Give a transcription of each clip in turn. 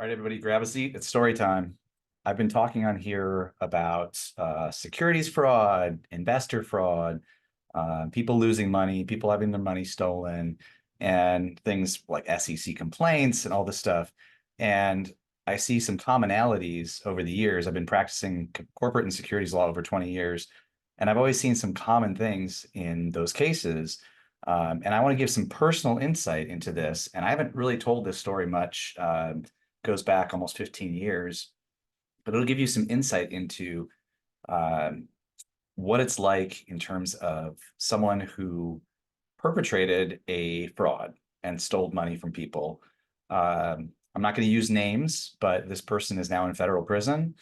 All right, everybody, grab a seat. It's story time. I've been talking on here about securities fraud, investor fraud, people losing money, people having their money stolen, and things like SEC complaints and all this stuff. And I see some commonalities over the years. I've been practicing corporate and securities law over 20 years, and I've always seen some common things in those cases. And I want to give some personal insight into this. And I haven't really told this story much. Goes back almost 15 years, but it'll give you some insight into um, what it's like in terms of someone who perpetrated a fraud and stole money from people. I'm not going to use names, but this person is now in federal prison,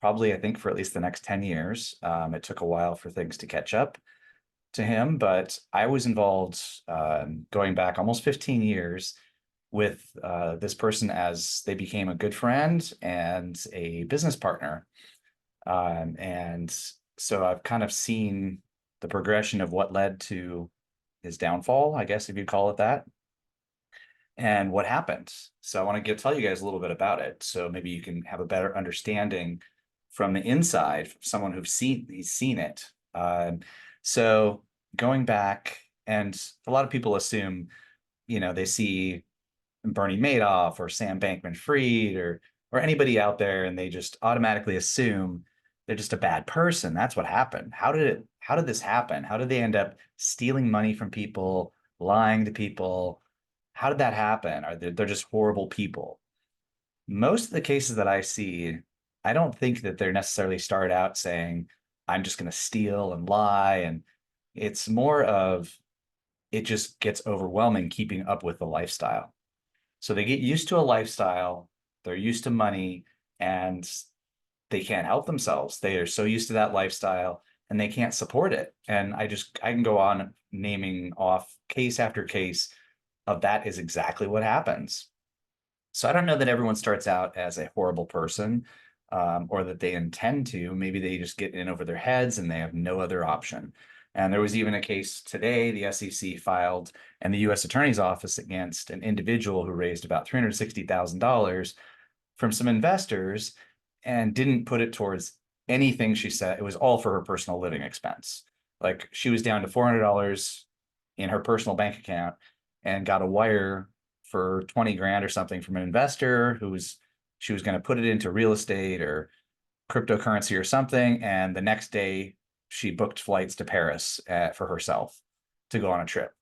probably, I think, for at least the next 10 years. It took a while for things to catch up to him, but I was involved going back almost 15 years with this person as they became a good friend and a business partner. And so I've kind of seen the progression of what led to his downfall, I guess, if you call it that, and what happened. So I want to tell you guys a little bit about it. So maybe you can have a better understanding from the inside, from someone he's seen it. So going back, and a lot of people assume, they see Bernie Madoff or Sam Bankman-Fried or anybody out there, and they just automatically assume they're just a bad person. That's what happened. How did this happen? How did they end up stealing money from people, lying to people? How did that happen? They're just horrible people? Most of the cases that I see, I don't think that they're necessarily started out saying, I'm just going to steal and lie. And it's more of it just gets overwhelming keeping up with the lifestyle. So they get used to a lifestyle, they're used to money, and they can't help themselves. They are so used to that lifestyle and they can't support it. And I can go on naming off case after case of that is exactly what happens. So I don't know that everyone starts out as a horrible person, or that they intend to. Maybe they just get in over their heads and they have no other option. And there was even a case today, the SEC filed and the US Attorney's Office against an individual who raised about $360,000 from some investors and didn't put it towards anything she said. It was all for her personal living expense. Like she was down to $400 in her personal bank account and got a wire for 20 grand or something from an investor she was going to put it into real estate or cryptocurrency or something. And the next day she booked flights to Paris for herself to go on a trip,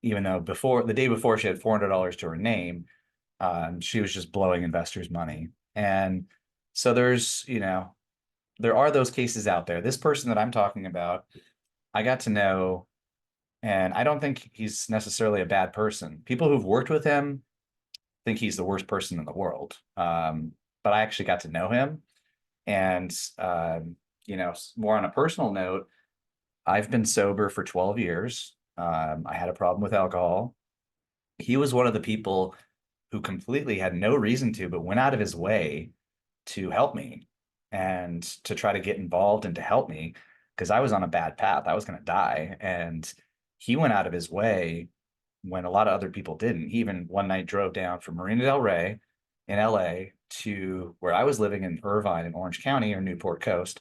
even though the day before she had $400 to her name. She was just blowing investors' money. And so there are those cases out there. This person that I'm talking about, I got to know, and I don't think he's necessarily a bad person. People who've worked with him think he's the worst person in the world. But I actually got to know him. And, more on a personal note, I've been sober for 12 years. I had a problem with alcohol. He was one of the people who completely had no reason to, but went out of his way to help me and to try to get involved and to help me because I was on a bad path. I was going to die. And he went out of his way when a lot of other people didn't. He even one night drove down from Marina Del Rey in LA to where I was living in Irvine in Orange County or Newport Coast.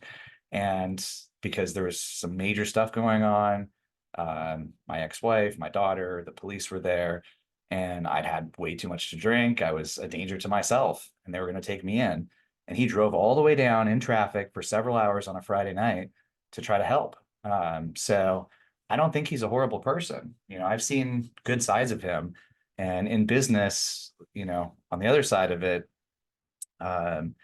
And because there was some major stuff going on, my ex-wife, my daughter, the police were there, and I'd had way too much to drink. I was a danger to myself, and they were going to take me in. And he drove all the way down in traffic for several hours on a Friday night to try to help. So I don't think he's a horrible person. I've seen good sides of him. And in business, on the other side of it, um,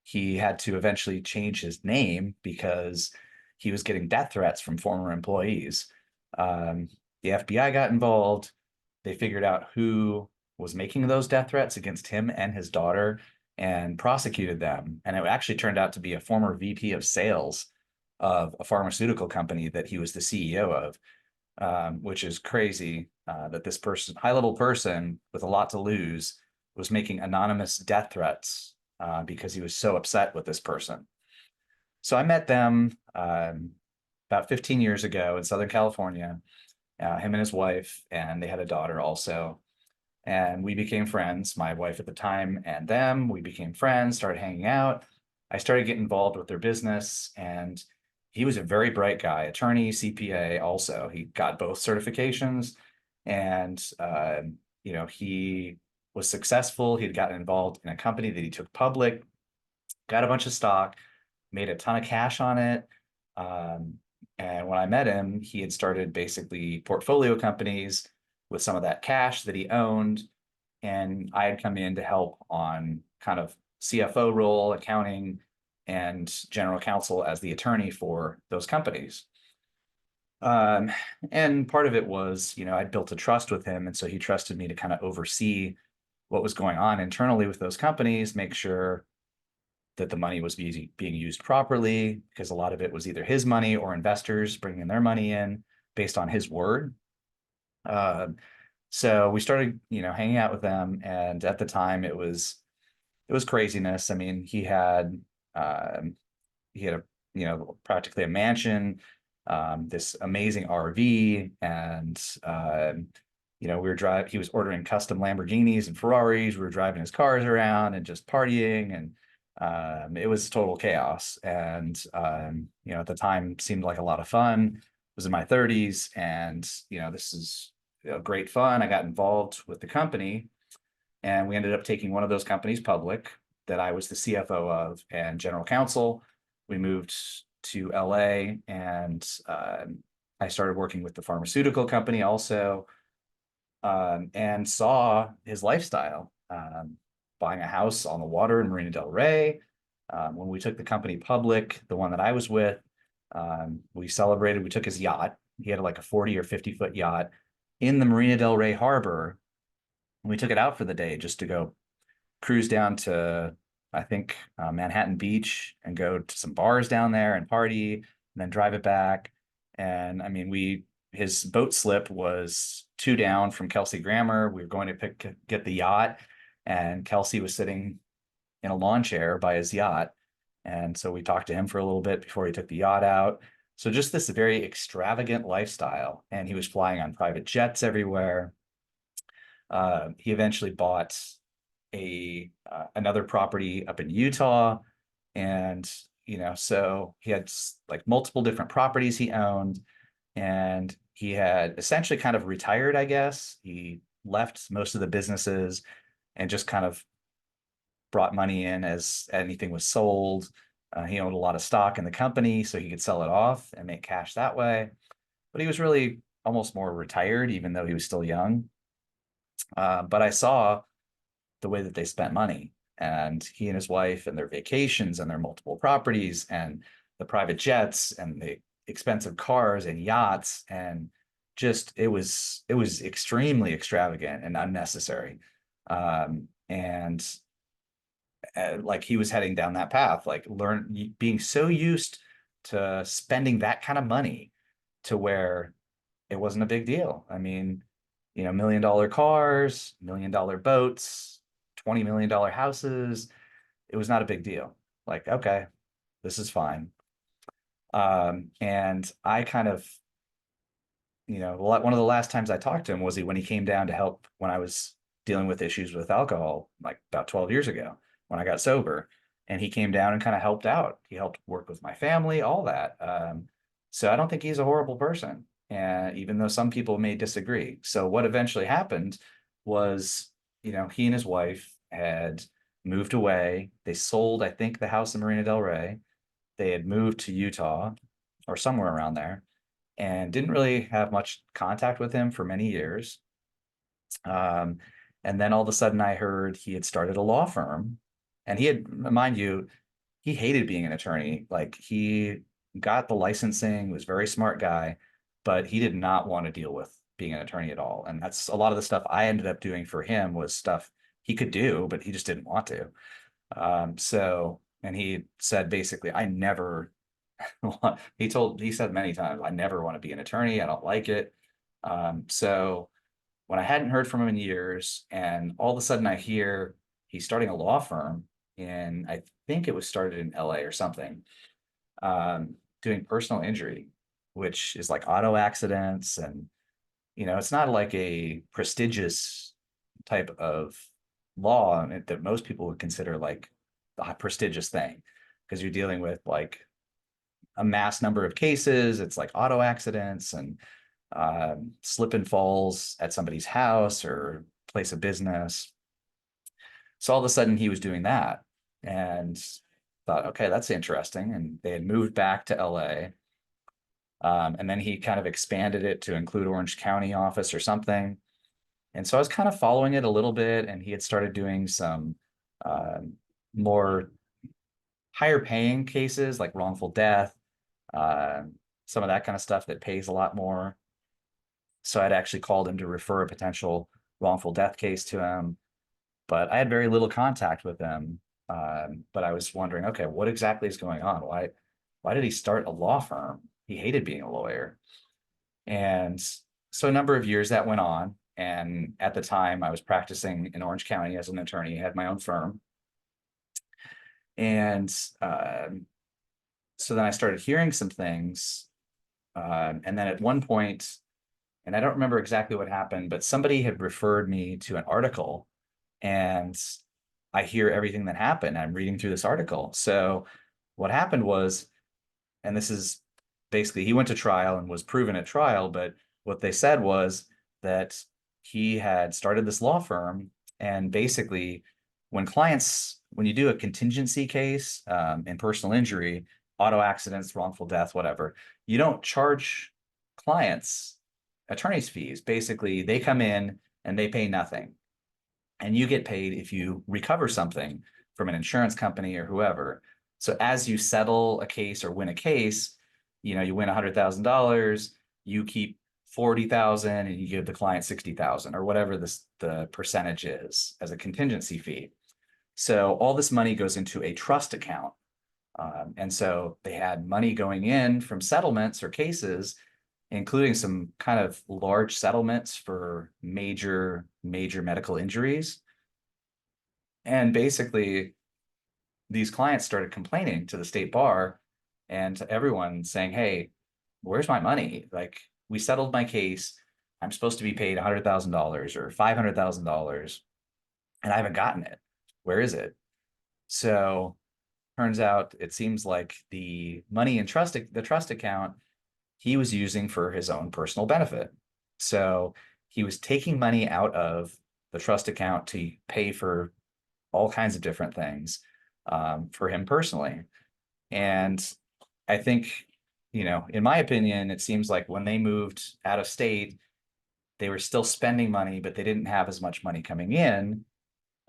he had to eventually change his name because he was getting death threats from former employees. Um, the FBI got involved. They figured out who was making those death threats against him and his daughter and prosecuted them. And it actually turned out to be a former VP of sales of a pharmaceutical company that he was the CEO of, which is crazy that this person, high level person with a lot to lose, was making anonymous death threats because he was so upset with this person. So I met them about 15 years ago in Southern California, him and his wife, and they had a daughter also. And we became friends, my wife at the time and them. We became friends, started hanging out. I started getting involved with their business, and he was a very bright guy, attorney, CPA also. He got both certifications, and he was successful. He'd gotten involved in a company that he took public, got a bunch of stock, made a ton of cash on it. Um, and when I met him, he had started basically portfolio companies with some of that cash that he owned. And I had come in to help on kind of CFO role, accounting, and general counsel as the attorney for those companies. Um, and part of it was, I'd built a trust with him. And so he trusted me to kind of oversee what was going on internally with those companies, make sure that the money was being used properly, because a lot of it was either his money or investors bringing their money in based on his word. Uh, so we started, hanging out with them, and at the time it was craziness. I mean, um, he had practically a mansion, this amazing RV, and we were driving. He was ordering custom Lamborghinis and Ferraris. We were driving his cars around and just partying, and it was total chaos. And at the time, seemed like a lot of fun. I was in my 30s, and this is great fun. I got involved with the company, and we ended up taking one of those companies public that I was the CFO of and general counsel. We moved to LA, and I started working with the pharmaceutical company also, and saw his lifestyle, buying a house on the water in Marina Del Rey. When we took the company public, the one that I was with, we celebrated. We took his yacht. He had like a 40 or 50-foot yacht in the Marina Del Rey harbor. And we took it out for the day just to go cruise down to, I think, Manhattan Beach, and go to some bars down there and party, and then drive it back. And I mean, his boat slip was 2 down from Kelsey Grammer. We were going to get the yacht, and Kelsey was sitting in a lawn chair by his yacht. And so we talked to him for a little bit before he took the yacht out. So just this very extravagant lifestyle. And he was flying on private jets everywhere. He eventually bought another property up in Utah, and so he had like multiple different properties he owned, and he had essentially kind of retired, I guess. He left most of the businesses and just kind of brought money in as anything was sold. He owned a lot of stock in the company, so he could sell it off and make cash that way. But he was really almost more retired, even though he was still young. But I saw the way that they spent money, and he and his wife and their vacations and their multiple properties and the private jets and the expensive cars and yachts, and just it was extremely extravagant and unnecessary. And like he was heading down that path, like being so used to spending that kind of money to where it wasn't a big deal. I mean, $1 million cars, $1 million boats, $20 million houses. It was not a big deal. Like, okay, this is fine. And I kind of, one of the last times I talked to him was when he came down to help when I was dealing with issues with alcohol, like about 12 years ago when I got sober. And he came down and kind of helped out. He helped work with my family, all that. So I don't think he's a horrible person, and even though some people may disagree. So what eventually happened was, he and his wife had moved away. They sold, I think, the house in Marina Del Rey. They had moved to Utah or somewhere around there, and didn't really have much contact with him for many years. Um, and then all of a sudden I heard he had started a law firm, and he had, mind you, he hated being an attorney. Like, he got the licensing, was a very smart guy, but he did not want to deal with being an attorney at all. And that's a lot of the stuff I ended up doing for him was stuff he could do, but he just didn't want to. And he said basically, I never, he said many times, I never want to be an attorney. I don't like it. So when I hadn't heard from him in years, and all of a sudden I hear he's starting a law firm, and I think it was started in LA or something, doing personal injury, which is like auto accidents. And, it's not like a prestigious type of law that most people would consider like a prestigious thing, because you're dealing with like a mass number of cases. It's like auto accidents and slip and falls at somebody's house or place of business. So all of a sudden he was doing that and thought, okay, that's interesting. And they had moved back to LA. And then he kind of expanded it to include Orange County office or something. And so I was kind of following it a little bit, and he had started doing some uh, more higher paying cases like wrongful death, uh, some of that kind of stuff that pays a lot more. So I'd actually called him to refer a potential wrongful death case to him, but I had very little contact with him. But I was wondering, okay, what exactly is going on? Why did he start a law firm? He hated being a lawyer. And so a number of years that went on. And at the time, I was practicing in Orange County as an attorney, had my own firm. And so then I started hearing some things. And then at one point, and I don't remember exactly what happened, but somebody had referred me to an article, and I hear everything that happened. I'm reading through this article. So what happened was, and this is basically, he went to trial and was proven at trial, but what they said was that he had started this law firm, and basically when you do a contingency case in personal injury, auto accidents, wrongful death, whatever, you don't charge clients attorney's fees. Basically, they come in and they pay nothing, and you get paid if you recover something from an insurance company or whoever. So as you settle a case or win a case, you win $100,000, you keep 40,000 and you give the client 60,000 or whatever the percentage is as a contingency fee. So all this money goes into a trust account. And so they had money going in from settlements or cases, including some kind of large settlements for major medical injuries. And basically, these clients started complaining to the state bar and to everyone saying, hey, where's my money? Like, we settled my case. I'm supposed to be paid $100,000 or $500,000, and I haven't gotten it. Where is it? So turns out it seems like the money in the trust account, he was using for his own personal benefit. So he was taking money out of the trust account to pay for all kinds of different things for him personally. And I think, in my opinion, it seems like when they moved out of state, they were still spending money, but they didn't have as much money coming in.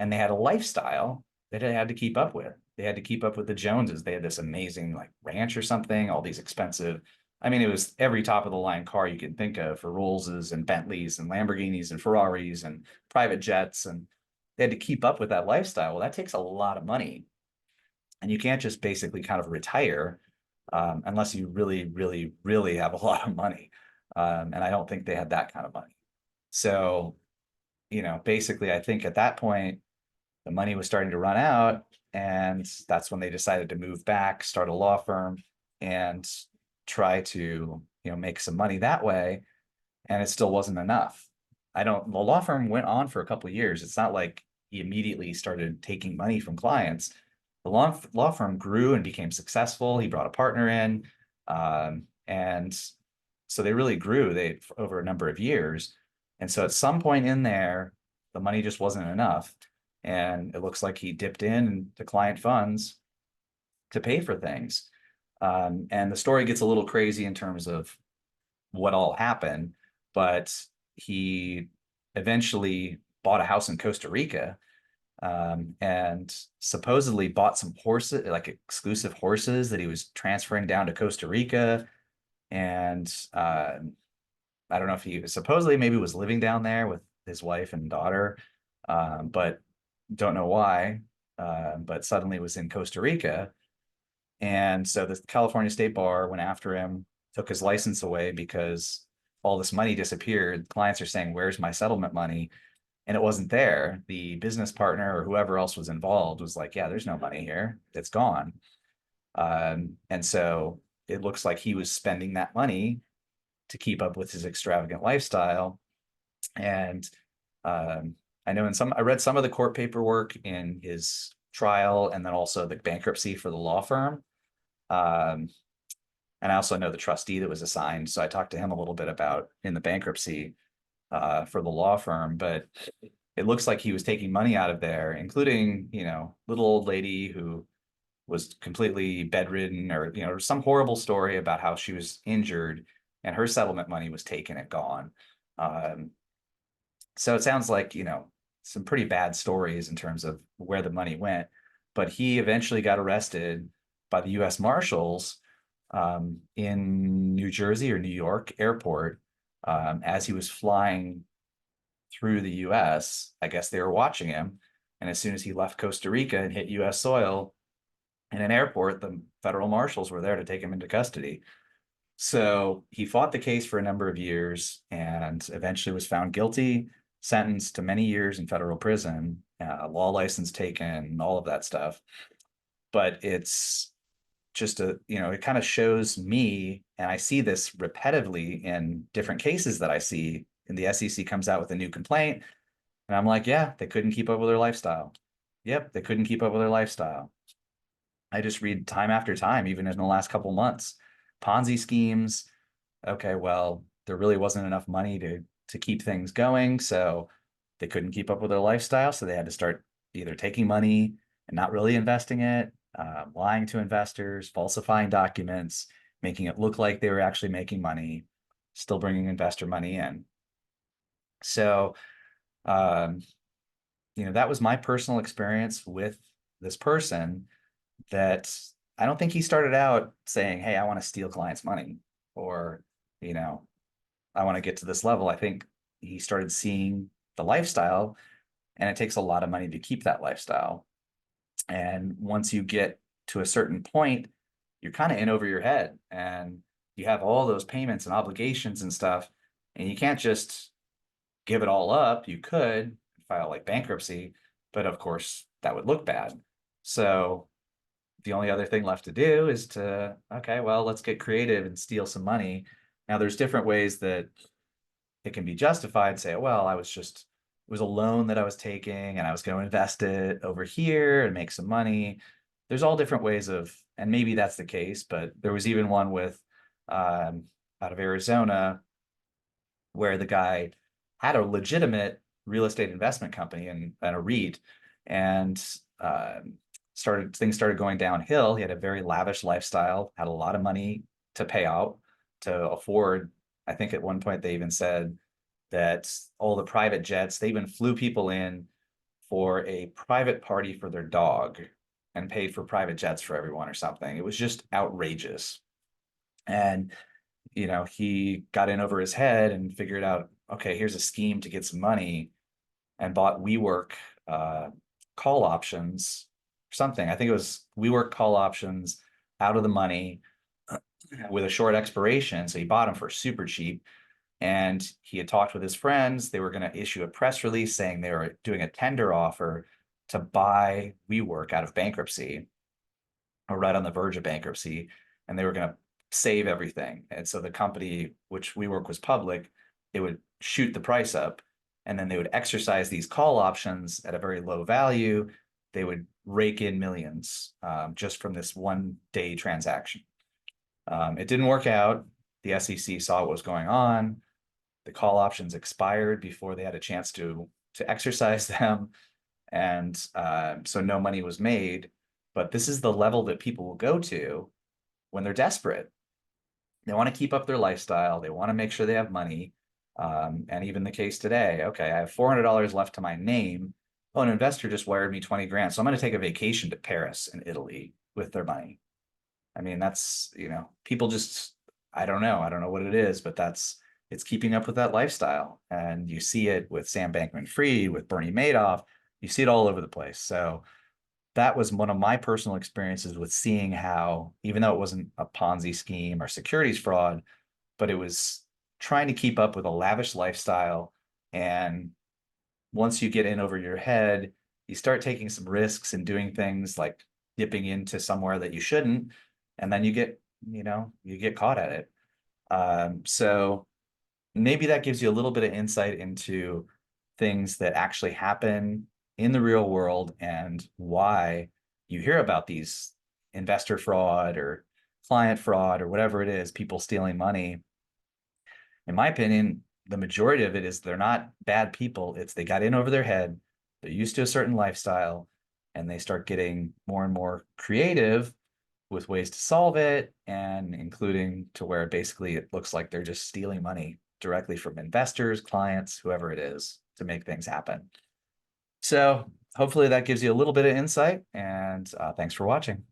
And they had a lifestyle that they had to keep up with. They had to keep up with the Joneses. They had this amazing like ranch or something, all these expensive. I mean, it was every top of the line car you can think of, for Rollses and Bentleys and Lamborghinis and Ferraris and private jets. And they had to keep up with that lifestyle. Well, that takes a lot of money. And you can't just basically kind of retire unless you really, really, really have a lot of money. And I don't think they had that kind of money. So, basically, I think at that point, the money was starting to run out. And that's when they decided to move back, start a law firm, and try to, make some money that way. And it still wasn't enough. The law firm went on for a couple of years. It's not like he immediately started taking money from clients. The law firm grew and became successful. He brought a partner in. And so they really grew over a number of years. And so at some point in there, the money just wasn't enough. And it looks like he dipped into client funds to pay for things. And the story gets a little crazy in terms of what all happened, but he eventually bought a house in Costa Rica, and supposedly bought some horses, like exclusive horses that he was transferring down to Costa Rica. And I don't know if he supposedly maybe was living down there with his wife and daughter, but don't know why, but suddenly was in Costa Rica. And so the California State Bar went after him, took his license away because all this money disappeared. Clients are saying, where's my settlement money? And it wasn't there. The business partner or whoever else was involved was like, yeah, there's no money here. It's gone. And so it looks like he was spending that money to keep up with his extravagant lifestyle. And I know I read some of the court paperwork in his trial and then also the bankruptcy for the law firm. Um, and I also know the trustee that was assigned. So I talked to him a little bit about in the bankruptcy for the law firm, but it looks like he was taking money out of there, including, little old lady who was completely bedridden or, some horrible story about how she was injured and her settlement money was taken and gone. Um, so it sounds like, some pretty bad stories in terms of where the money went. But he eventually got arrested by the US Marshals in New Jersey or New York airport as he was flying through the US. I guess they were watching him. And as soon as he left Costa Rica and hit US soil in an airport, the federal marshals were there to take him into custody. So he fought the case for a number of years and eventually was found guilty, sentenced to many years in federal prison, law license taken, all of that stuff. But it's just it kind of shows me, and I see this repetitively in different cases that I see, and the SEC comes out with a new complaint, and I'm like, yeah, they couldn't keep up with their lifestyle. Yep, they couldn't keep up with their lifestyle. I just read time after time, even in the last couple months, Ponzi schemes. Okay, well, there really wasn't enough money to keep things going, so they couldn't keep up with their lifestyle, so they had to start either taking money and not really investing it, lying to investors, falsifying documents, making it look like they were actually making money, still bringing investor money in. So, um, that was my personal experience with this person that I don't think he started out saying, hey, I want to steal clients' money or, you know, I want to get to this level. I think he started seeing the lifestyle and it takes a lot of money to keep that lifestyle. And once you get to a certain point, you're kind of in over your head and you have all those payments and obligations and stuff. And you can't just give it all up. You could file like bankruptcy, but of course that would look bad. So the only other thing left to do is to, okay, well, let's get creative and steal some money. Now, there's different ways that it can be justified. Say, well, it was a loan that I was taking and I was going to invest it over here and make some money. There's all different ways of, and maybe that's the case, but there was even one with out of Arizona where the guy had a legitimate real estate investment company and a REIT and things started going downhill. He had a very lavish lifestyle, had a lot of money to pay out to afford. I think at one point they even said that all the private jets, they even flew people in for a private party for their dog and paid for private jets for everyone or something. It was just outrageous. And, he got in over his head and figured out, okay, here's a scheme to get some money and bought WeWork call options or something. I think it was WeWork call options out of the money with a short expiration. So he bought them for super cheap. And he had talked with his friends. They were going to issue a press release saying they were doing a tender offer to buy WeWork out of bankruptcy or right on the verge of bankruptcy. And they were going to save everything. And so the company, which WeWork was public, it would shoot the price up and then they would exercise these call options at a very low value. They would rake in millions just from this 1 day transaction. It didn't work out. The SEC saw what was going on. The call options expired before they had a chance to exercise them. And so no money was made. But this is the level that people will go to when they're desperate. They want to keep up their lifestyle. They want to make sure they have money. And even the case today, okay, I have $400 left to my name. Oh, an investor just wired me 20 grand. So I'm going to take a vacation to Paris and Italy with their money. I mean, that's, people just, I don't know. I don't know what it is, but it's keeping up with that lifestyle. And you see it with Sam Bankman-Fried, with Bernie Madoff. You see it all over the place. So that was one of my personal experiences with seeing how, even though it wasn't a Ponzi scheme or securities fraud, but it was trying to keep up with a lavish lifestyle. And once you get in over your head, you start taking some risks and doing things like dipping into somewhere that you shouldn't. And then you get caught at it. So maybe that gives you a little bit of insight into things that actually happen in the real world and why you hear about these investor fraud or client fraud or whatever it is, people stealing money. In my opinion, the majority of it is they're not bad people. It's they got in over their head, they're used to a certain lifestyle, and they start getting more and more creative with ways to solve it, and including to where basically it looks like they're just stealing money directly from investors, clients, whoever it is, to make things happen. So hopefully that gives you a little bit of insight, and thanks for watching.